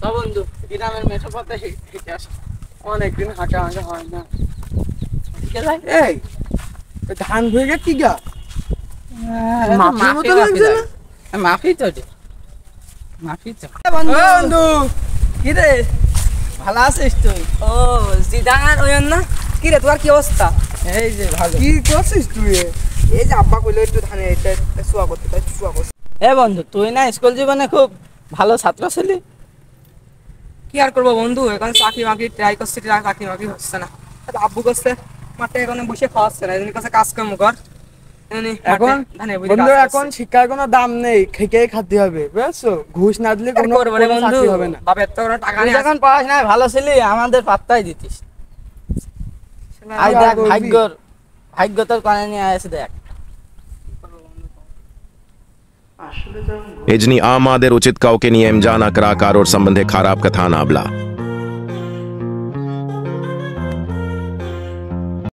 সব বন্ধু গ্রামের মেঠো পথে হেঁটে আসে, অনেকদিন হাঁটা হাঁটা হয় না। এই ধান ভেঙে কি গা মাফি লাগছে না? মাফি তো মাফি তো বন্ধু। কি রে ভালো আছিস তুই? ও জিদান ওয়ন না, কি রে তোর কি অবস্থা? এই যে ভালো। কি করছিস তুই? এই যে আব্বা কইলো একটু ধানে এটা শুয়া করতে, তাই শুয়া করছিস। এ বন্ধু তুই না স্কুল জীবনে খুব ভালো ছাত্র ছিলি। কি আর করবো বন্ধু, এখন চাকরি বাকরি ট্রাই করছি, চাকরি বাকরি হচ্ছে না। আব্বু করছে মাঠে এখন বসে খাওয়াচ্ছে না, এজন্য কাছে কাজকর্ম কর। এখন বন্ধু এখন শিক্ষার কোনো দাম নেই, খেকেই খাতে হবে, বুঝছো? ঘুষ না দিলে কোনো চাকরি হবে না। বাপের তো কোনো টাকা নেই। যখন পড়াশোনায় ভালো ছিলি আমাদের পাত্তাই দিতিস। আজ দেখ ভাগ্য তোর কানে নিয়ে আসে দেখ। এজনি আমাদের উচিত কাউকে নিয়ে এমজানা করাকার और संबंधे खराब कथा नाबला